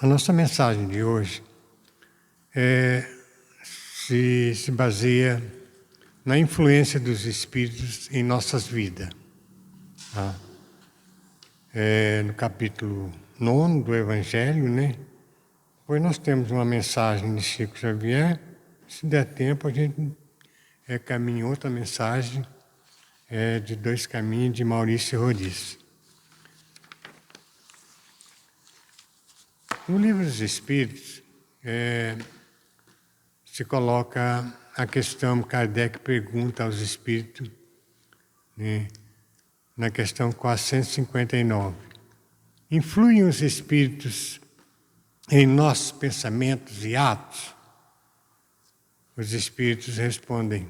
A nossa mensagem de hoje se baseia na influência dos Espíritos em nossas vidas. Tá? No capítulo 9 do Evangelho, né? Depois nós temos uma mensagem de Chico Xavier. Se der tempo, a gente caminha outra mensagem de Dois Caminhos, de Maurício Roriz. No Livro dos Espíritos, se coloca a questão, Kardec pergunta aos Espíritos, né, na questão 459. Influem os Espíritos em nossos pensamentos e atos? Os Espíritos respondem,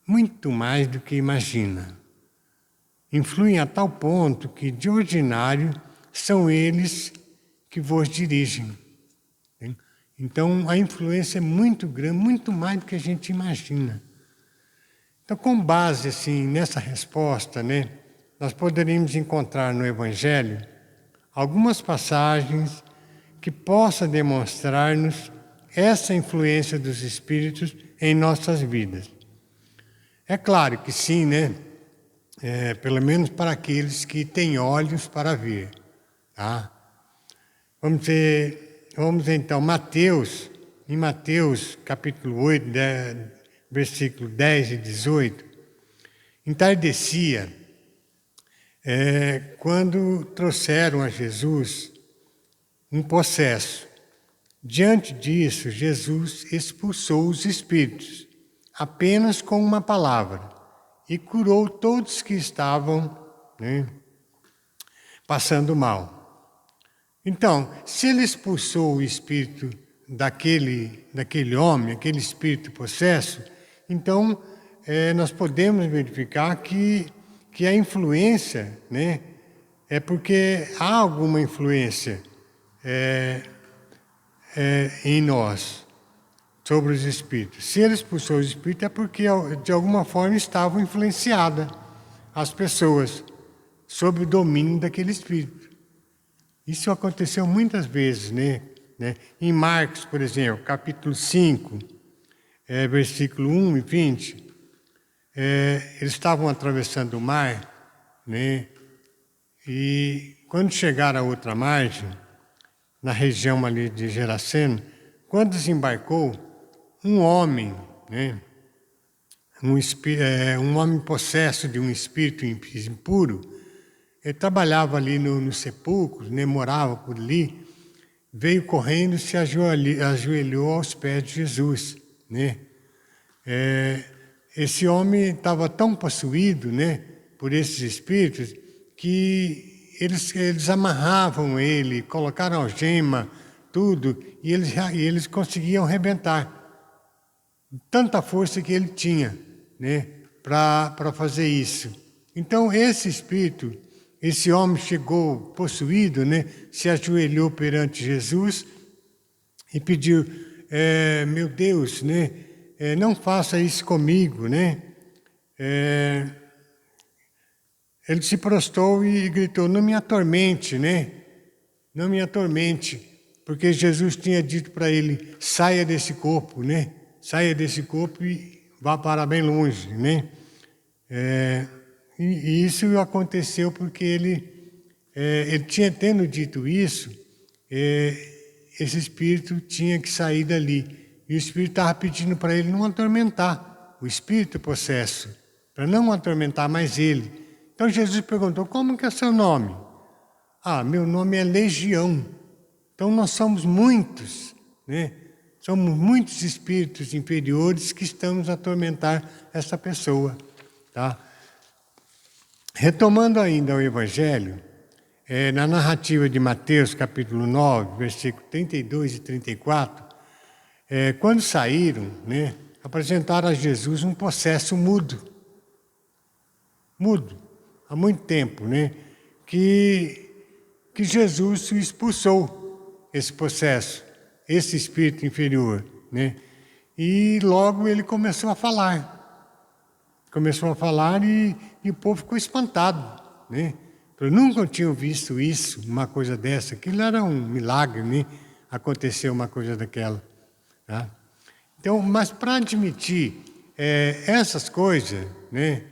muito mais do que imagina. Influem a tal ponto que, de ordinário, são eles que vos dirigem. Então, a influência é muito grande, muito mais do que a gente imagina. Então, com base assim, nessa resposta, né, nós poderíamos encontrar no Evangelho algumas passagens que possam demonstrar-nos essa influência dos Espíritos em nossas vidas. É claro que sim, né? Pelo menos para aqueles que têm olhos para ver. Tá? Vamos então, em Mateus capítulo 8, versículo 10 e 18, entardecia quando trouxeram a Jesus um possesso. Diante disso, Jesus expulsou os espíritos, apenas com uma palavra, e curou todos que estavam, né, passando mal. Então, se ele expulsou o espírito daquele homem, aquele espírito possesso, então nós podemos verificar que a influência, né, é porque há alguma influência em nós, sobre os espíritos. Se ele expulsou os espíritos é porque, de alguma forma, estavam influenciadas as pessoas sob o domínio daquele espírito. Isso aconteceu muitas vezes, né? Em Marcos, por exemplo, capítulo 5, versículo 1 e 20, eles estavam atravessando o mar, né? E quando chegaram à outra margem, na região ali de Geraseno, quando desembarcou, um homem, né? Um homem possesso de um espírito impuro, ele trabalhava ali no sepulcro, né, morava por ali, veio correndo e se ajoelhou aos pés de Jesus. Né? Esse homem estava tão possuído, né, por esses espíritos que eles amarravam ele, colocaram algema, tudo, e eles conseguiam arrebentar. Tanta força que ele tinha, né, para fazer isso. Então, esse homem chegou possuído, né, se ajoelhou perante Jesus e pediu, meu Deus, né, não faça isso comigo, né? Ele se prostrou e gritou, não me atormente, né? Não me atormente, porque Jesus tinha dito para ele, saia desse corpo, né? Saia desse corpo e vá para bem longe, né? E isso aconteceu porque ele tinha tendo dito isso, esse espírito tinha que sair dali. E o espírito estava pedindo para ele não atormentar o espírito possesso, para não atormentar mais ele. Então Jesus perguntou, como que é seu nome? Ah, meu nome é Legião. Então nós somos muitos, né? Somos muitos espíritos inferiores que estamos a atormentar essa pessoa, tá? Retomando ainda o Evangelho, na narrativa de Mateus, capítulo 9, versículos 32 e 34, quando saíram, né, apresentaram a Jesus um possesso mudo, há muito tempo, né, que Jesus expulsou esse possesso, esse espírito inferior, né, e logo ele começou a falar. E o povo ficou espantado, né? Eu nunca tinha visto isso, uma coisa dessa. Aquilo era um milagre, né? Aconteceu uma coisa daquela. Tá? Então, mas para admitir essas coisas, né?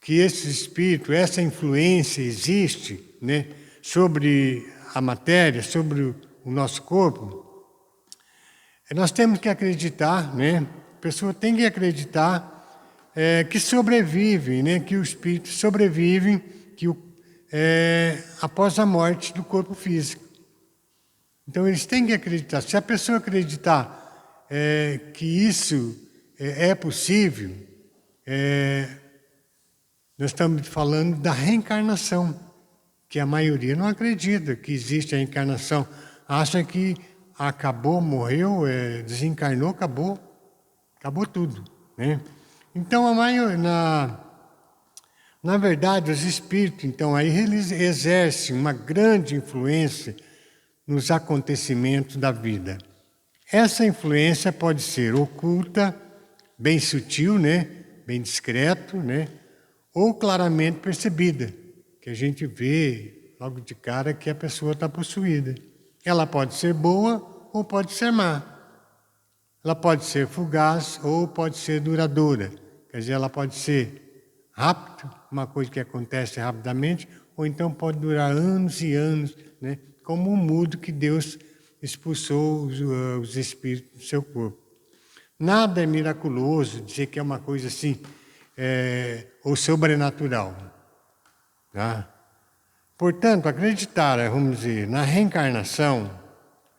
Que esse espírito, essa influência existe, né? Sobre a matéria, sobre o nosso corpo, nós temos que acreditar, né? A pessoa tem que acreditar que sobrevive, né? Que o espírito sobrevive após a morte do corpo físico. Então eles têm que acreditar. Se a pessoa acreditar que isso é possível, nós estamos falando da reencarnação, que a maioria não acredita que existe a reencarnação. Acha que acabou, morreu, desencarnou, acabou tudo, né? Então, na verdade, os espíritos, então, aí eles exercem uma grande influência nos acontecimentos da vida. Essa influência pode ser oculta, bem sutil, né? Bem discreto, né? Ou claramente percebida, que a gente vê logo de cara que a pessoa está possuída. Ela pode ser boa ou pode ser má. Ela pode ser fugaz ou pode ser duradoura. Quer dizer, ela pode ser rápida, uma coisa que acontece rapidamente, ou então pode durar anos e anos, né? Como um mudo que Deus expulsou os espíritos do seu corpo. Nada é miraculoso, dizer que é uma coisa assim, ou sobrenatural. Tá? Portanto, acreditar, vamos dizer, na reencarnação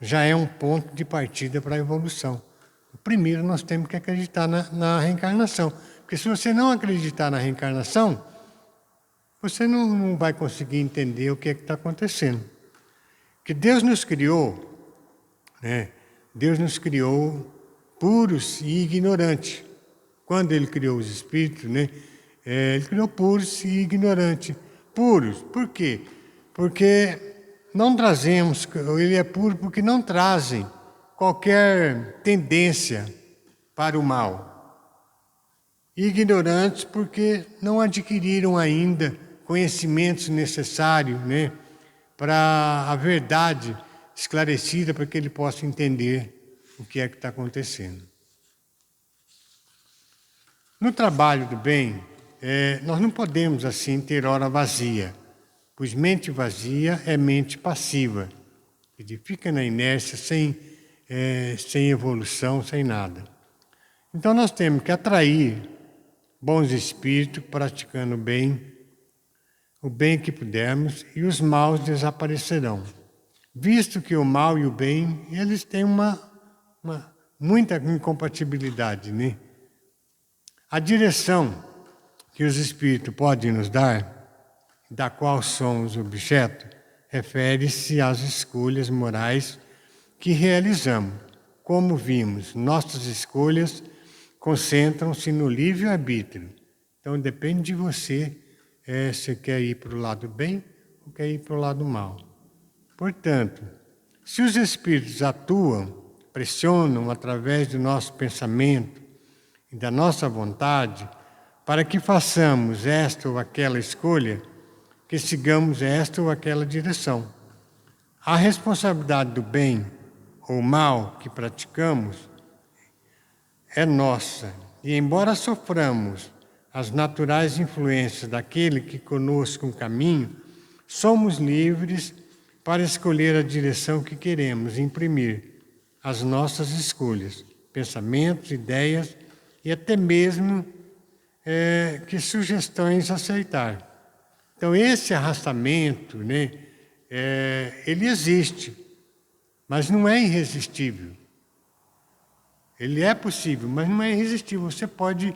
já é um ponto de partida para a evolução. Primeiro, nós temos que acreditar na reencarnação. Porque se você não acreditar na reencarnação, você não vai conseguir entender o que é que está acontecendo. Porque Deus nos criou, né? Deus nos criou puros e ignorantes. Quando Ele criou os espíritos, né? Ele criou puros e ignorantes. Puros, por quê? Porque não trazemos, Ele é puro porque não trazem qualquer tendência para o mal. Ignorantes porque não adquiriram ainda conhecimentos necessários, né, para a verdade esclarecida, para que ele possa entender o que é que está acontecendo. No trabalho do bem, nós não podemos assim ter hora vazia, pois mente vazia é mente passiva, ele fica na inércia sem evolução, sem nada. Então nós temos que atrair bons espíritos praticando o bem que pudermos, e os maus desaparecerão. Visto que o mal e o bem, eles têm muita incompatibilidade, né? A direção que os espíritos podem nos dar, da qual somos objeto, refere-se às escolhas morais que realizamos. Como vimos, nossas escolhas concentram-se no livre-arbítrio. Então depende de você se quer ir para o lado bem ou quer ir para o lado mal. Portanto, se os espíritos atuam, pressionam através do nosso pensamento e da nossa vontade para que façamos esta ou aquela escolha, que sigamos esta ou aquela direção. A responsabilidade do bem ou mal que praticamos é nossa, e embora soframos as naturais influências daquele que conosco caminha, somos livres para escolher a direção que queremos imprimir às nossas escolhas, pensamentos, ideias e até mesmo que sugestões aceitar. Então esse arrastamento, né, ele existe, mas não é irresistível. Ele é possível, mas não é irresistível. Você pode,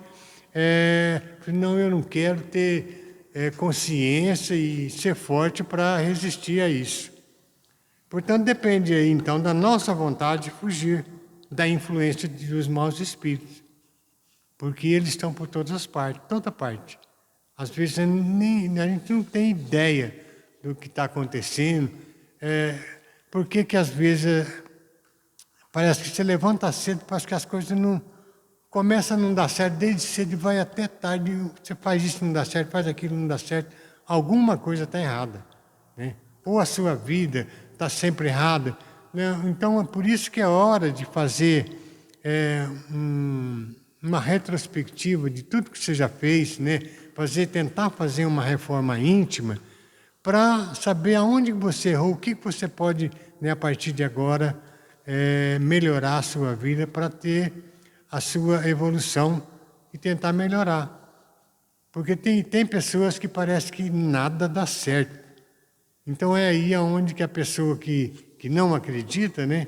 não, eu não quero ter consciência e ser forte para resistir a isso. Portanto, depende aí, então, da nossa vontade de fugir da influência dos maus espíritos. Porque eles estão por todas as partes, toda parte. Às vezes a gente não tem ideia do que está acontecendo. Por que às vezes parece que você levanta cedo, parece que as coisas não começa a não dar certo, desde cedo e vai até tarde, você faz isso, não dá certo, faz aquilo, não dá certo, alguma coisa está errada, né? Ou a sua vida está sempre errada, né? Então é por isso que é hora de fazer uma retrospectiva de tudo que você já fez, né? Tentar fazer uma reforma íntima, para saber aonde você errou, o que você pode, né, a partir de agora, melhorar a sua vida para ter a sua evolução e tentar melhorar. Porque tem pessoas que parece que nada dá certo. Então é aí aonde que a pessoa que não acredita, né,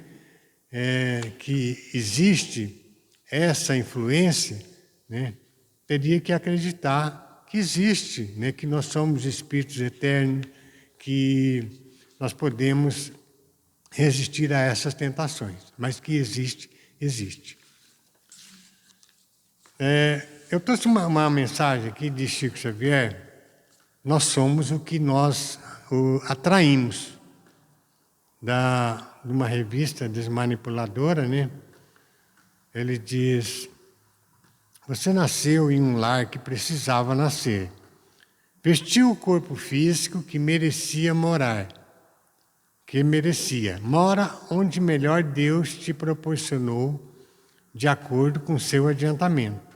que existe essa influência, né, teria que acreditar que existe, né, que nós somos espíritos eternos, que nós podemos resistir a essas tentações, mas que existe, existe. Eu trouxe uma mensagem aqui de Chico Xavier. Nós somos o que nós atraímos, de uma revista desmanipuladora, né? Ele diz: você nasceu em um lar que precisava nascer. Vestiu o corpo físico que merecia morar. Mora onde melhor Deus te proporcionou, de acordo com seu adiantamento.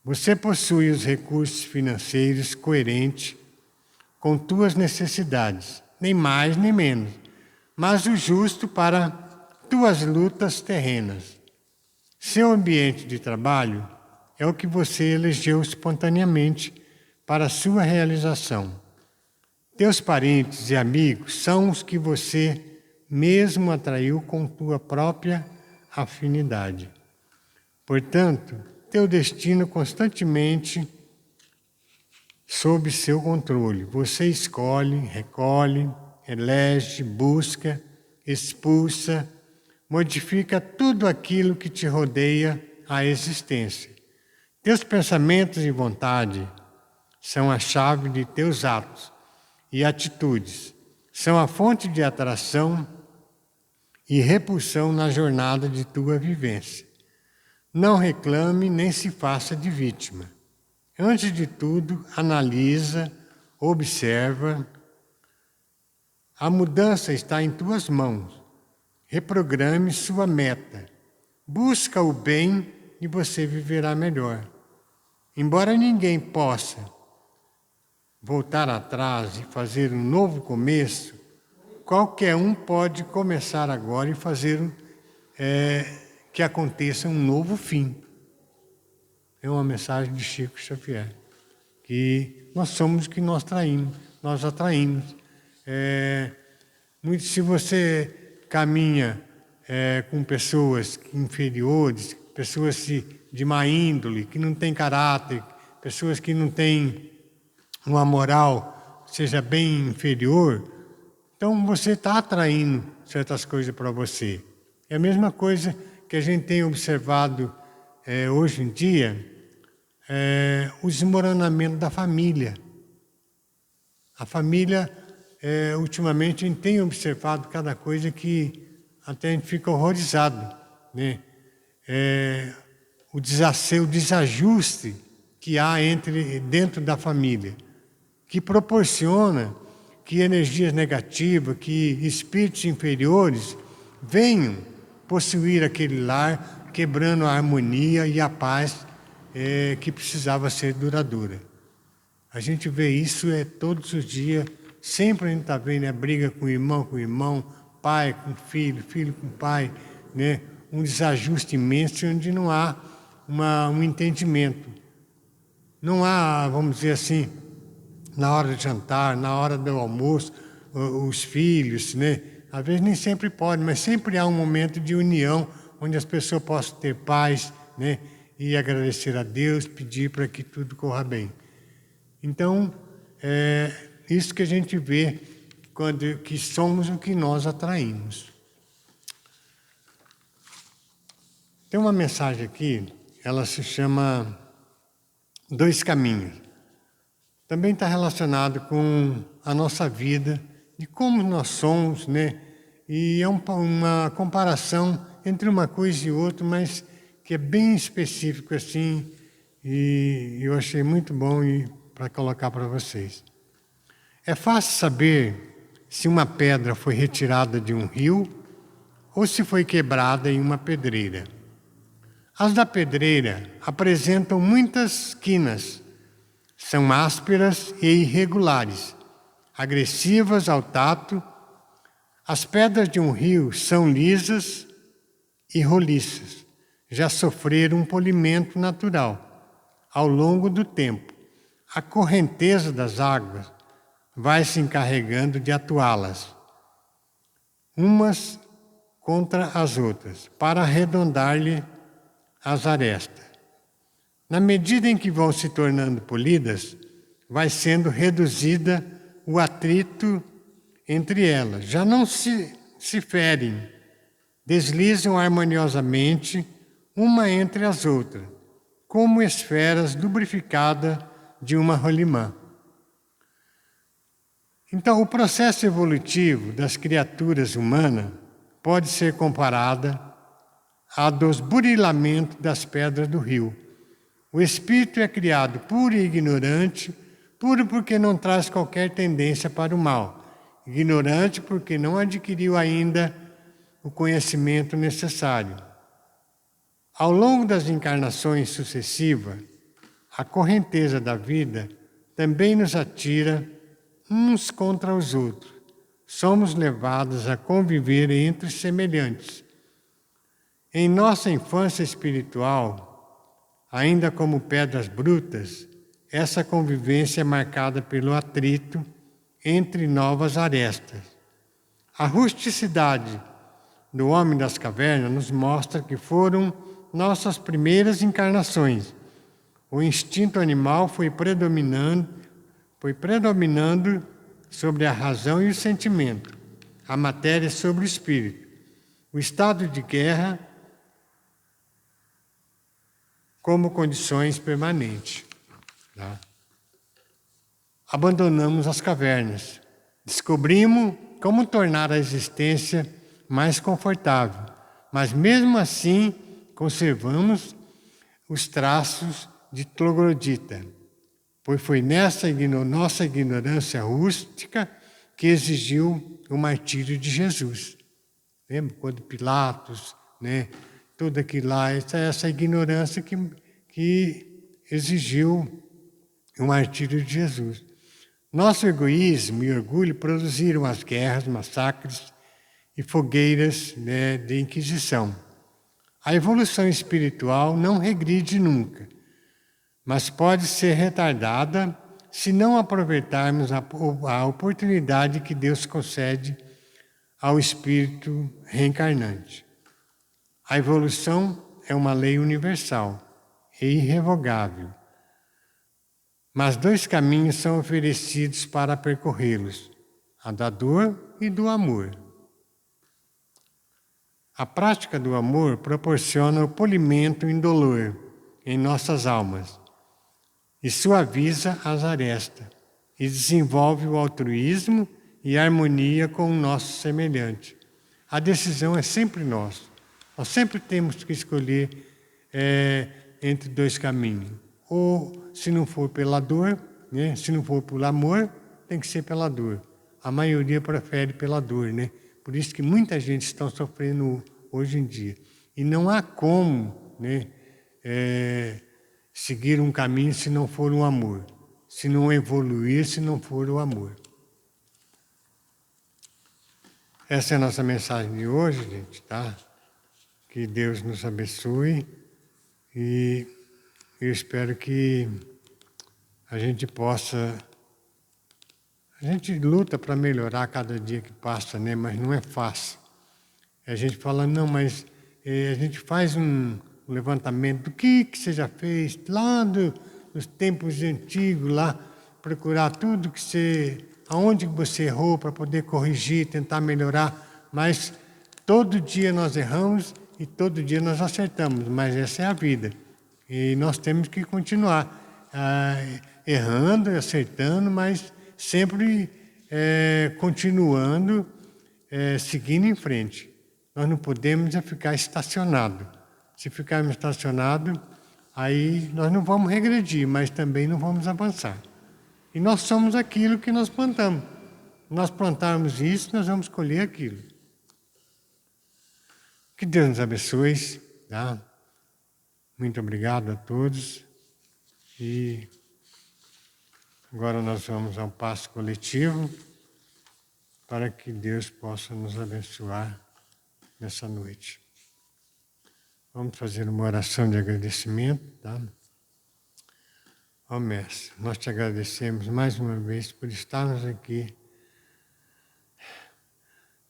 Você possui os recursos financeiros coerentes com tuas necessidades, nem mais nem menos, mas o justo para tuas lutas terrenas. Seu ambiente de trabalho é o que você elegeu espontaneamente para a sua realização. Teus parentes e amigos são os que você mesmo atraiu com tua própria afinidade. Portanto, teu destino constantemente sob seu controle. Você escolhe, recolhe, elege, busca, expulsa, modifica tudo aquilo que te rodeia a existência. Teus pensamentos e vontade são a chave de teus atos e atitudes. São a fonte de atração e repulsão na jornada de tua vivência. Não reclame nem se faça de vítima. Antes de tudo, analisa, observa. A mudança está em tuas mãos. Reprograme sua meta. Busca o bem e você viverá melhor. Embora ninguém possa voltar atrás e fazer um novo começo, qualquer um pode começar agora e fazer que aconteça um novo fim. É uma mensagem de Chico Xavier, que nós somos o que nós atraímos. Se você caminha com pessoas inferiores, pessoas de má índole, que não têm caráter, pessoas que não têm uma moral, seja bem inferior, então você está atraindo certas coisas para você. É a mesma coisa que a gente tem observado hoje em dia, o desmoronamento da família. A família, ultimamente, a gente tem observado cada coisa que até a gente fica horrorizado, né? O desajuste que há dentro da família, que proporciona que energias negativas, que espíritos inferiores venham possuir aquele lar, quebrando a harmonia e a paz que precisava ser duradoura. A gente vê isso todos os dias, sempre a gente está vendo briga com irmão, pai com filho, filho com pai, né? Um desajuste imenso onde não há um entendimento. Não há, vamos dizer assim, na hora de jantar, na hora do almoço, os filhos, né? Às vezes nem sempre pode, mas sempre há um momento de união onde as pessoas possam ter paz, né? E agradecer a Deus, pedir para que tudo corra bem. Então, isso que a gente vê que somos o que nós atraímos. Tem uma mensagem aqui, ela se chama Dois Caminhos. Também está relacionado com a nossa vida, de como nós somos, né? E é uma comparação entre uma coisa e outra, mas que é bem específico assim, e eu achei muito bom para colocar para vocês. É fácil saber se uma pedra foi retirada de um rio ou se foi quebrada em uma pedreira. As da pedreira apresentam muitas quinas, são ásperas e irregulares, agressivas ao tato. As pedras de um rio são lisas e roliças, já sofreram um polimento natural. Ao longo do tempo, a correnteza das águas vai se encarregando de atuá-las, umas contra as outras, para arredondar-lhe as arestas. Na medida em que vão se tornando polidas, vai sendo reduzida o atrito entre elas. Já não se ferem, deslizam harmoniosamente uma entre as outras, como esferas lubrificadas de uma rolimã. Então, o processo evolutivo das criaturas humanas pode ser comparado a dos burilamentos das pedras do rio. O espírito é criado puro e ignorante, puro porque não traz qualquer tendência para o mal, ignorante porque não adquiriu ainda o conhecimento necessário. Ao longo das encarnações sucessivas, a correnteza da vida também nos atira uns contra os outros. Somos levados a conviver entre semelhantes. Em nossa infância espiritual, ainda como pedras brutas, essa convivência é marcada pelo atrito entre novas arestas. A rusticidade do homem das cavernas nos mostra que foram nossas primeiras encarnações. O instinto animal foi predominando sobre a razão e o sentimento, a matéria sobre o espírito. O estado de guerra como condições permanentes. Tá? Abandonamos as cavernas, descobrimos como tornar a existência mais confortável, mas mesmo assim conservamos os traços de troglodita, pois foi nessa nossa ignorância rústica que exigiu o martírio de Jesus. Lembra quando Pilatos, né, tudo aquilo lá, essa ignorância que exigiu o martírio de Jesus. Nosso egoísmo e orgulho produziram as guerras, massacres e fogueiras, né, de inquisição. A evolução espiritual não regride nunca, mas pode ser retardada se não aproveitarmos a oportunidade que Deus concede ao espírito reencarnante. A evolução é uma lei universal e irrevogável, mas dois caminhos são oferecidos para percorrê-los, a da dor e do amor. A prática do amor proporciona o polimento indolor em nossas almas e suaviza as arestas e desenvolve o altruísmo e a harmonia com o nosso semelhante. A decisão é sempre nossa. Nós sempre temos que escolher entre dois caminhos. Ou, se não for pela dor, né? Se não for pelo amor, tem que ser pela dor. A maioria prefere pela dor, né? Por isso que muita gente está sofrendo hoje em dia. E não há como, né, seguir um caminho se não for o amor. Se não evoluir, se não for o amor. Essa é a nossa mensagem de hoje, gente, tá? Que Deus nos abençoe e eu espero que a gente possa... A gente luta para melhorar cada dia que passa, né? Mas não é fácil. A gente fala, não, mas a gente faz um levantamento do que você já fez lá dos tempos antigos, lá, procurar tudo que você... aonde você errou para poder corrigir, tentar melhorar, mas todo dia nós erramos e todo dia nós acertamos, mas essa é a vida. E nós temos que continuar errando, acertando, mas sempre continuando, seguindo em frente. Nós não podemos ficar estacionados. Se ficarmos estacionados, aí nós não vamos regredir, mas também não vamos avançar. E nós somos aquilo que nós plantamos. Nós plantarmos isso, nós vamos colher aquilo. Que Deus nos abençoe, tá? Muito obrigado a todos. E agora nós vamos ao passo coletivo para que Deus possa nos abençoar nessa noite. Vamos fazer uma oração de agradecimento, tá? Ó Mestre, nós te agradecemos mais uma vez por estarmos aqui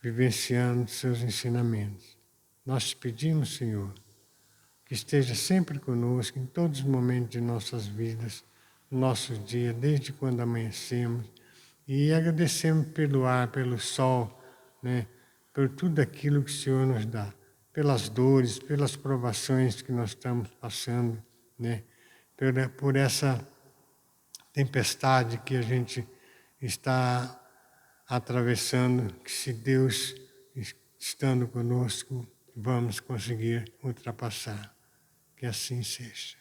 vivenciando seus ensinamentos. Nós te pedimos, Senhor, que esteja sempre conosco em todos os momentos de nossas vidas, no nosso dia, desde quando amanhecemos, e agradecemos pelo ar, pelo sol, né, por tudo aquilo que o Senhor nos dá, pelas dores, pelas provações que nós estamos passando, né, por essa tempestade que a gente está atravessando, que se Deus estando conosco, vamos conseguir ultrapassar. Que assim seja.